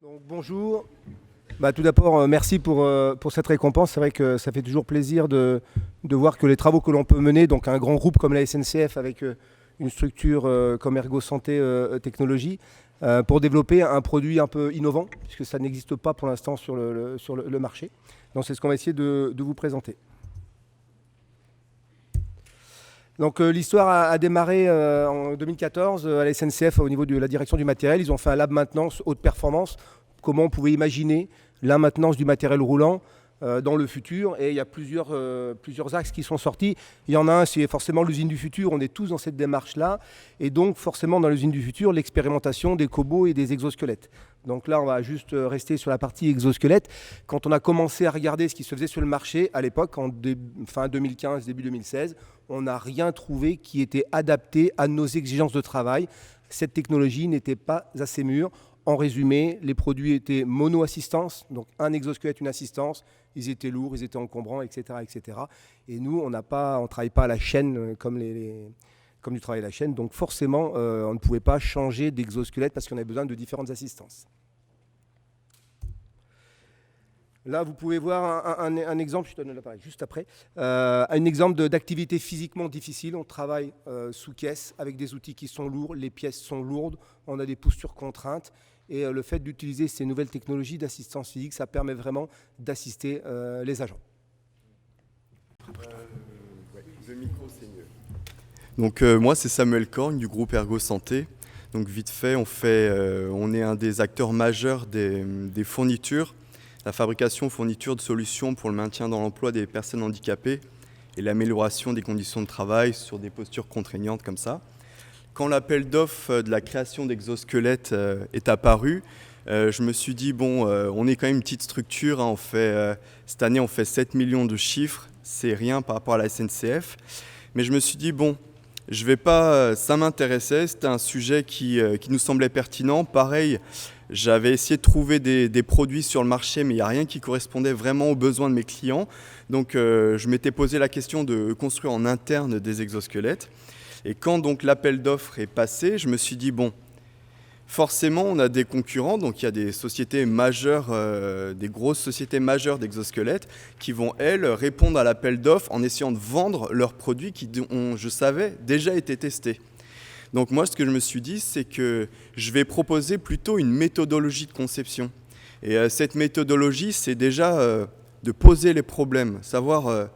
Donc, bonjour. Tout d'abord, merci pour cette récompense. C'est vrai que ça fait toujours plaisir de voir que les travaux que l'on peut mener, donc un grand groupe comme la SNCF avec une structure comme Ergo Santé Technologies, pour développer un produit un peu innovant, puisque ça n'existe pas pour l'instant sur le marché. Donc c'est ce qu'on va essayer de vous présenter. Donc l'histoire a démarré en 2014 à la SNCF au niveau de la direction du matériel. Ils ont fait un lab maintenance haute performance. Comment on pouvait imaginer la maintenance du matériel roulant dans le futur. Et il y a plusieurs axes qui sont sortis. Il y en a un, c'est forcément l'usine du futur. On est tous dans cette démarche-là. Et donc forcément dans l'usine du futur, l'expérimentation des cobots et des exosquelettes. Donc là, on va juste rester sur la partie exosquelette. Quand on a commencé à regarder ce qui se faisait sur le marché à l'époque, fin 2015, début 2016, on n'a rien trouvé qui était adapté à nos exigences de travail. Cette technologie n'était pas assez mûre. En résumé, les produits étaient mono-assistance, donc un exosquelette, une assistance. Ils étaient lourds, ils étaient encombrants, etc. etc. Et nous, on ne travaille pas à la chaîne comme du travail à la chaîne. Donc forcément, on ne pouvait pas changer d'exosquelette parce qu'on avait besoin de différentes assistances. Là, vous pouvez voir un exemple, je te donne l'appareil juste après, un exemple d'activité physiquement difficile. On travaille sous caisse avec des outils qui sont lourds, les pièces sont lourdes, on a des postures contraintes. Et le fait d'utiliser ces nouvelles technologies d'assistance physique, ça permet vraiment d'assister les agents. Le micro, c'est mieux. Donc moi, c'est Samuel Corne du groupe Ergo Santé. Donc vite fait, on est un des acteurs majeurs des fournitures, la fabrication fourniture de solutions pour le maintien dans l'emploi des personnes handicapées et l'amélioration des conditions de travail sur des postures contraignantes comme ça. Quand l'appel d'offres de la création d'exosquelettes est apparu, je me suis dit, on est quand même une petite structure, hein, cette année on fait 7 millions de chiffres, c'est rien par rapport à la SNCF. Mais je me suis dit, ça m'intéressait, c'était un sujet qui nous semblait pertinent. Pareil, j'avais essayé de trouver des produits sur le marché, mais il n'y a rien qui correspondait vraiment aux besoins de mes clients. Donc je m'étais posé la question de construire en interne des exosquelettes. Et quand donc l'appel d'offres est passé, je me suis dit, forcément on a des concurrents, donc il y a des sociétés majeures, des grosses sociétés majeures d'exosquelettes qui vont, elles, répondre à l'appel d'offres en essayant de vendre leurs produits qui ont, je savais, déjà été testés. Donc moi, ce que je me suis dit, c'est que je vais proposer plutôt une méthodologie de conception. Et cette méthodologie, c'est déjà de poser les problèmes, savoir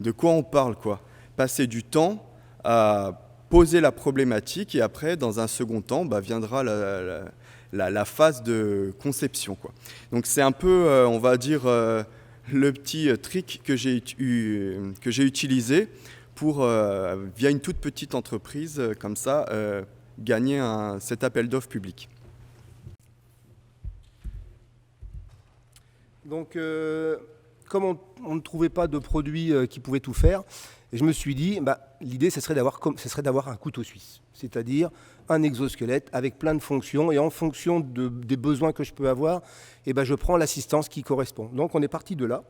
de quoi on parle, quoi. Passer du temps à poser la problématique et après, dans un second temps, viendra la phase de conception, quoi. Donc c'est un peu, on va dire, le petit trick que j'ai utilisé pour, via une toute petite entreprise comme ça, gagner cet appel d'offres public. Donc, comme on ne trouvait pas de produit qui pouvait tout faire, je me suis dit, l'idée, ce serait d'avoir un couteau suisse, c'est-à-dire un exosquelette avec plein de fonctions, et en fonction des besoins que je peux avoir, je prends l'assistance qui correspond. Donc, on est parti de là.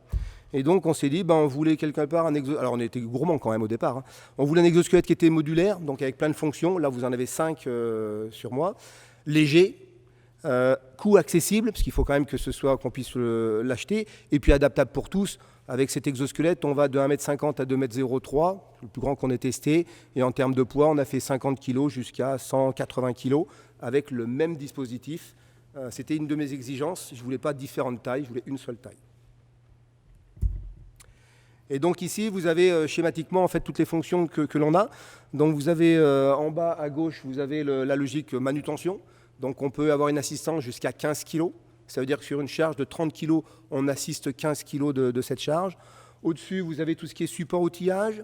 Et donc, on s'est dit, on voulait quelque part un exosquelette. Alors, on était gourmand quand même au départ. Hein. On voulait un exosquelette qui était modulaire, donc avec plein de fonctions. Là, vous en avez 5 sur moi. Léger, coût accessible, parce qu'il faut quand même que ce soit qu'on puisse l'acheter. Et puis, adaptable pour tous. Avec cet exosquelette, on va de 1,50 m à 2,03 m, le plus grand qu'on ait testé. Et en termes de poids, on a fait 50 kg jusqu'à 180 kg avec le même dispositif. C'était une de mes exigences. Je ne voulais pas différentes tailles, je voulais une seule taille. Et donc ici, vous avez schématiquement en fait toutes les fonctions que l'on a. Donc vous avez en bas à gauche, vous avez la logique manutention. Donc on peut avoir une assistance jusqu'à 15 kg. Ça veut dire que sur une charge de 30 kg, on assiste 15 kg de cette charge. Au-dessus, vous avez tout ce qui est support outillage.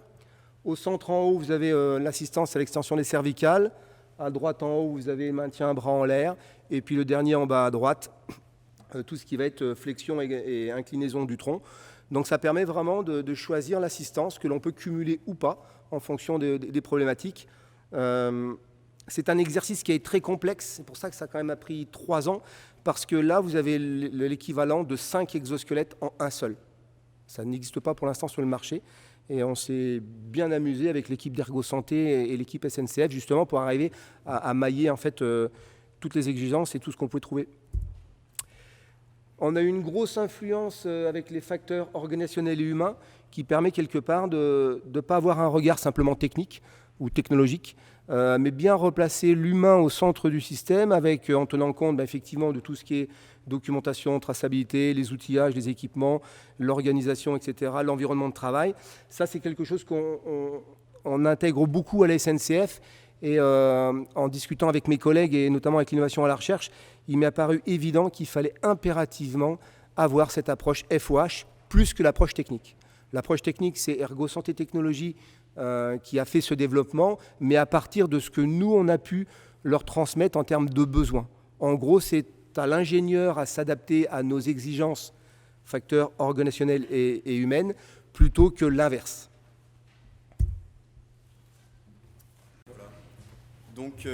Au centre en haut, vous avez l'assistance à l'extension des cervicales. À droite en haut, vous avez maintien bras en l'air. Et puis le dernier en bas à droite, tout ce qui va être flexion et inclinaison du tronc. Donc ça permet vraiment de choisir l'assistance que l'on peut cumuler ou pas en fonction des problématiques. C'est un exercice qui est très complexe, c'est pour ça que ça a quand même pris 3 ans, parce que là, vous avez l'équivalent de 5 exosquelettes en un seul. Ça n'existe pas pour l'instant sur le marché, et on s'est bien amusé avec l'équipe d'Ergo Santé et l'équipe SNCF, justement, pour arriver à mailler en fait, toutes les exigences et tout ce qu'on pouvait trouver. On a eu une grosse influence avec les facteurs organisationnels et humains qui permet quelque part de ne pas avoir un regard simplement technique ou technologique, mais bien replacer l'humain au centre du système avec, en tenant compte effectivement de tout ce qui est documentation, traçabilité, les outillages, les équipements, l'organisation, etc., l'environnement de travail. Ça, c'est quelque chose qu'on intègre beaucoup à la SNCF. Et en discutant avec mes collègues et notamment avec l'innovation à la recherche, il m'est apparu évident qu'il fallait impérativement avoir cette approche FOH plus que l'approche technique. L'approche technique, c'est Ergo Santé Technologies qui a fait ce développement, mais à partir de ce que nous, on a pu leur transmettre en termes de besoins. En gros, c'est à l'ingénieur à s'adapter à nos exigences, facteurs organisationnels et humaines, plutôt que l'inverse. Donc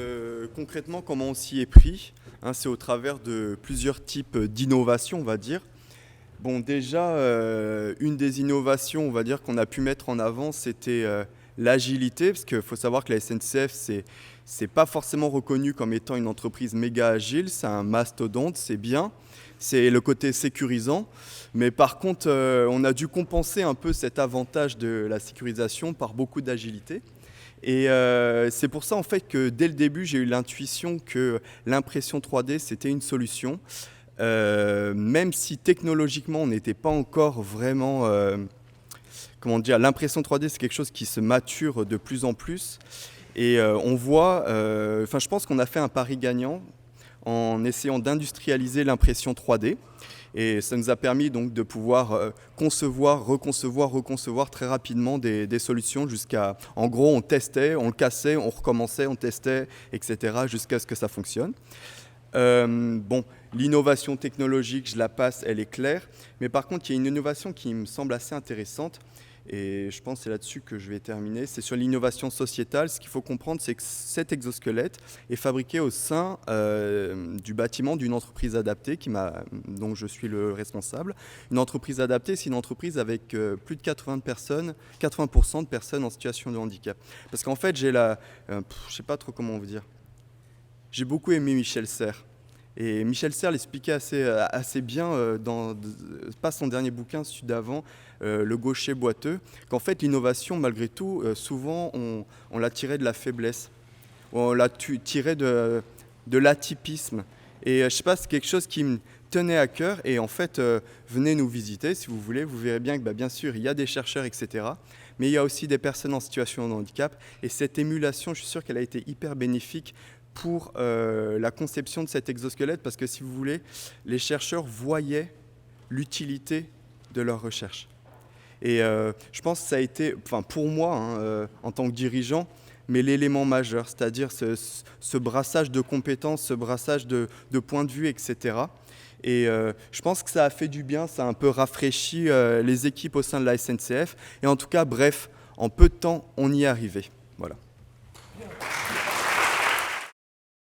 concrètement, comment on s'y est pris, c'est au travers de plusieurs types d'innovations, on va dire. Bon, déjà, une des innovations, on va dire, qu'on a pu mettre en avant, c'était l'agilité, parce qu'il faut savoir que la SNCF, c'est pas forcément reconnu comme étant une entreprise méga agile, c'est un mastodonte, c'est bien, c'est le côté sécurisant, mais par contre, on a dû compenser un peu cet avantage de la sécurisation par beaucoup d'agilité. Et c'est pour ça en fait que dès le début j'ai eu l'intuition que l'impression 3D c'était une solution, même si technologiquement on n'était pas encore vraiment, comment dire, l'impression 3D c'est quelque chose qui se mature de plus en plus et on voit, je pense qu'on a fait un pari gagnant en essayant d'industrialiser l'impression 3D. Et ça nous a permis donc de pouvoir concevoir, reconcevoir très rapidement des solutions jusqu'à... En gros, on testait, on le cassait, on recommençait, on testait, etc. jusqu'à ce que ça fonctionne. Bon, l'innovation technologique, je la passe, elle est claire. Mais par contre, il y a une innovation qui me semble assez intéressante. Et je pense que c'est là-dessus que je vais terminer. C'est sur l'innovation sociétale. Ce qu'il faut comprendre, c'est que cet exosquelette est fabriqué au sein du bâtiment d'une entreprise adaptée dont je suis le responsable. Une entreprise adaptée, c'est une entreprise avec plus de 80% de personnes en situation de handicap. Parce qu'en fait, je ne sais pas trop comment vous dire. J'ai beaucoup aimé Michel Serres. Et Michel Serres l'expliquait assez bien pas son dernier bouquin, celui d'avant, Le gaucher boiteux, qu'en fait l'innovation, malgré tout, souvent on la tirait de la faiblesse, on la tirait de l'atypisme. Et je sais pas, c'est quelque chose qui me tenait à cœur. Et en fait, venez nous visiter si vous voulez, vous verrez bien que bien sûr il y a des chercheurs, etc. Mais il y a aussi des personnes en situation de handicap. Et cette émulation, je suis sûr qu'elle a été hyper bénéfique pour la conception de cet exosquelette, parce que si vous voulez, les chercheurs voyaient l'utilité de leur recherche. Et je pense que ça a été, pour moi, en tant que dirigeant, mais l'élément majeur, c'est-à-dire ce brassage de compétences, ce brassage de points de vue, etc. Et je pense que ça a fait du bien, ça a un peu rafraîchi les équipes au sein de la SNCF. Et en tout cas, bref, en peu de temps, on y est arrivé. Voilà.